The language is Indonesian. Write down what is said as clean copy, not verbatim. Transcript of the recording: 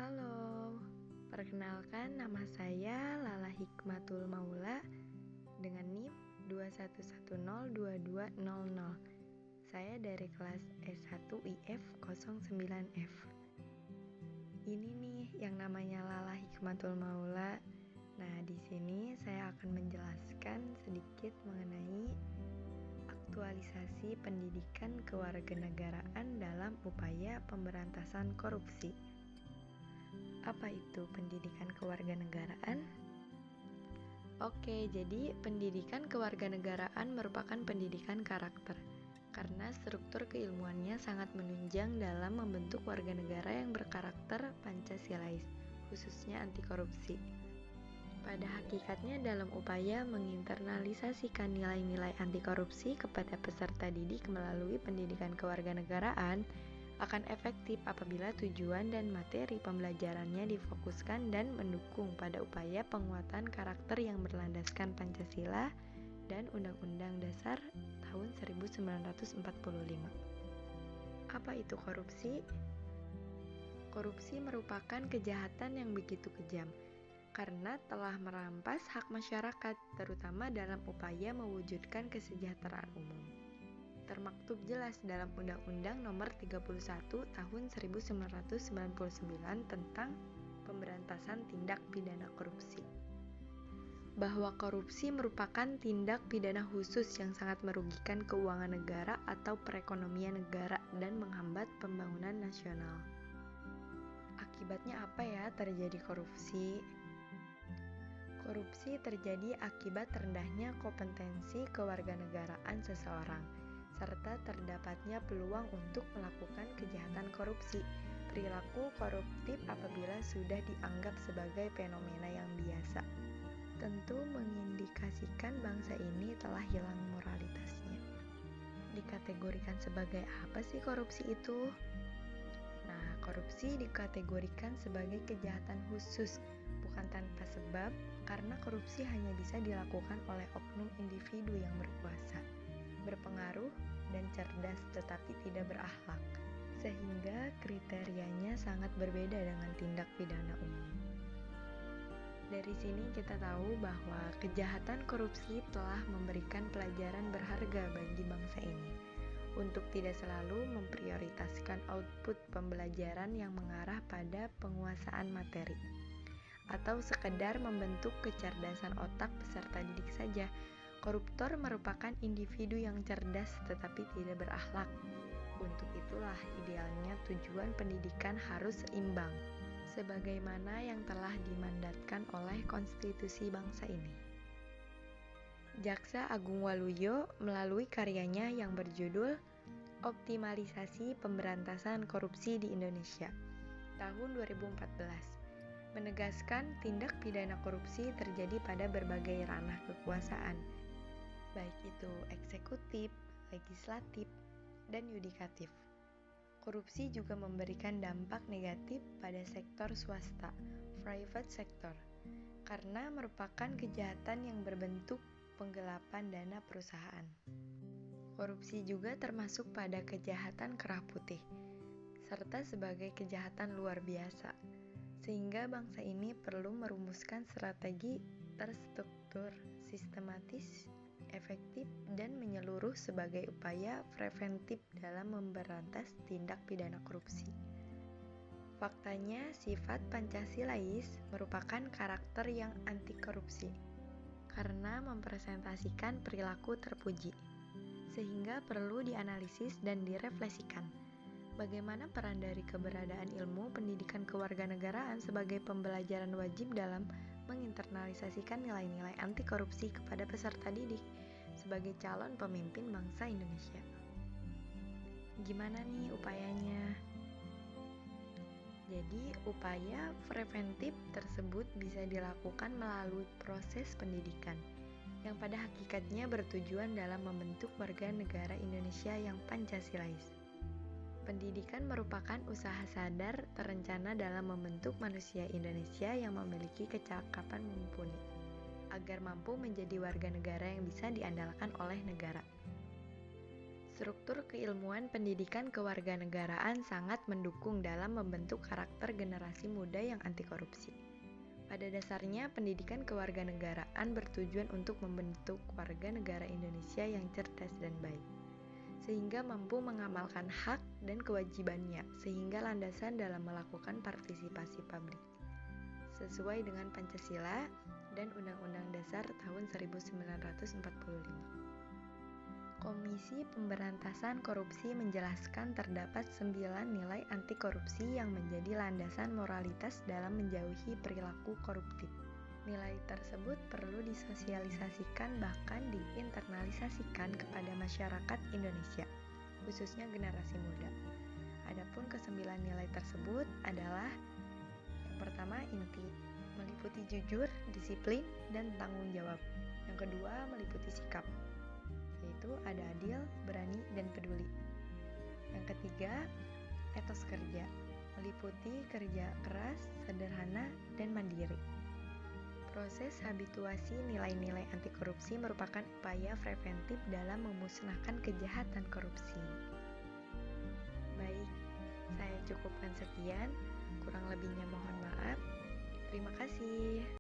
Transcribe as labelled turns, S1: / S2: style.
S1: Halo, perkenalkan nama saya Lala Hikmatul Maula dengan NIM 211022200. Saya dari kelas S1 IF 09F. Ini nih yang namanya Lala Hikmatul Maula. Nah, di sini saya akan menjelaskan sedikit mengenai aktualisasi pendidikan kewarganegaraan dalam upaya pemberantasan korupsi. Apa itu pendidikan kewarganegaraan? Oke, jadi pendidikan kewarganegaraan merupakan pendidikan karakter karena struktur keilmuannya sangat menunjang dalam membentuk warga negara yang berkarakter Pancasilais, khususnya anti korupsi. Pada hakikatnya dalam upaya menginternalisasikan nilai-nilai anti korupsi kepada peserta didik melalui pendidikan kewarganegaraan akan efektif apabila tujuan dan materi pembelajarannya difokuskan dan mendukung pada upaya penguatan karakter yang berlandaskan Pancasila dan Undang-Undang Dasar tahun 1945. Apa itu korupsi? Korupsi merupakan kejahatan yang begitu kejam karena telah merampas hak masyarakat, terutama dalam upaya mewujudkan kesejahteraan umum. Termaktub jelas dalam Undang-Undang Nomor 31 Tahun 1999 tentang Pemberantasan Tindak Pidana Korupsi, bahwa korupsi merupakan tindak pidana khusus yang sangat merugikan keuangan negara atau perekonomian negara dan menghambat pembangunan nasional. Akibatnya apa ya terjadi korupsi? Korupsi terjadi akibat rendahnya kompetensi kewarganegaraan seseorang, serta terdapatnya peluang untuk melakukan kejahatan korupsi. Perilaku koruptif apabila sudah dianggap sebagai fenomena yang biasa, tentu mengindikasikan bangsa ini telah hilang moralitasnya. Dikategorikan sebagai apa sih korupsi itu? Nah, korupsi dikategorikan sebagai kejahatan khusus, bukan tanpa sebab, karena korupsi hanya bisa dilakukan oleh oknum individu yang berkuasa, berpengaruh, dan cerdas tetapi tidak berakhlak, sehingga kriterianya sangat berbeda dengan tindak pidana umum. Dari sini kita tahu bahwa kejahatan korupsi telah memberikan pelajaran berharga bagi bangsa ini untuk tidak selalu memprioritaskan output pembelajaran yang mengarah pada penguasaan materi, atau sekedar membentuk kecerdasan otak peserta didik saja. Koruptor merupakan individu yang cerdas tetapi tidak berakhlak. Untuk itulah idealnya tujuan pendidikan harus seimbang, sebagaimana yang telah dimandatkan oleh konstitusi bangsa ini. Jaksa Agung Waluyo melalui karyanya yang berjudul Optimalisasi Pemberantasan Korupsi di Indonesia tahun 2014 menegaskan tindak pidana korupsi terjadi pada berbagai ranah kekuasaan, baik itu eksekutif, legislatif, dan yudikatif. Korupsi juga memberikan dampak negatif pada sektor swasta, private sector, karena merupakan kejahatan yang berbentuk penggelapan dana perusahaan. Korupsi juga termasuk pada kejahatan kerah putih, serta sebagai kejahatan luar biasa, sehingga bangsa ini perlu merumuskan strategi terstruktur, sistematis, efektif, dan menyeluruh sebagai upaya preventif dalam memberantas tindak pidana korupsi. Faktanya, sifat Pancasilais merupakan karakter yang anti korupsi karena mempresentasikan perilaku terpuji, sehingga perlu dianalisis dan direfleksikan. Bagaimana peran dari keberadaan ilmu pendidikan kewarganegaraan sebagai pembelajaran wajib dalam menginternalisasikan nilai-nilai anti korupsi kepada peserta didik sebagai calon pemimpin bangsa Indonesia. Gimana nih upayanya? Jadi, upaya preventif tersebut bisa dilakukan melalui proses pendidikan yang pada hakikatnya bertujuan dalam membentuk warga negara Indonesia yang Pancasilais. Pendidikan merupakan usaha sadar terencana dalam membentuk manusia Indonesia yang memiliki kecakapan mumpuni, agar mampu menjadi warga negara yang bisa diandalkan oleh negara. Struktur keilmuan pendidikan kewarganegaraan sangat mendukung dalam membentuk karakter generasi muda yang anti korupsi. Pada dasarnya, pendidikan kewarganegaraan bertujuan untuk membentuk warga negara Indonesia yang cerdas dan baik, sehingga mampu mengamalkan hak dan kewajibannya, sehingga landasan dalam melakukan partisipasi publik sesuai dengan Pancasila dan Undang-Undang Dasar tahun 1945. Komisi Pemberantasan Korupsi menjelaskan terdapat 9 nilai anti korupsi yang menjadi landasan moralitas dalam menjauhi perilaku koruptif. Nilai tersebut perlu disosialisasikan bahkan diinternalisasikan kepada masyarakat Indonesia, khususnya generasi muda. Adapun kesembilan nilai tersebut adalah: yang pertama, inti, meliputi jujur, disiplin, dan tanggung jawab. Yang kedua, meliputi sikap, yaitu ada adil, berani, dan peduli. Yang ketiga, etos kerja, meliputi kerja keras, sederhana, dan mandiri. Proses habituasi nilai-nilai anti korupsi merupakan upaya preventif dalam memusnahkan kejahatan korupsi. Baik, saya cukupkan sekian, kurang lebihnya mohon maaf. Terima kasih.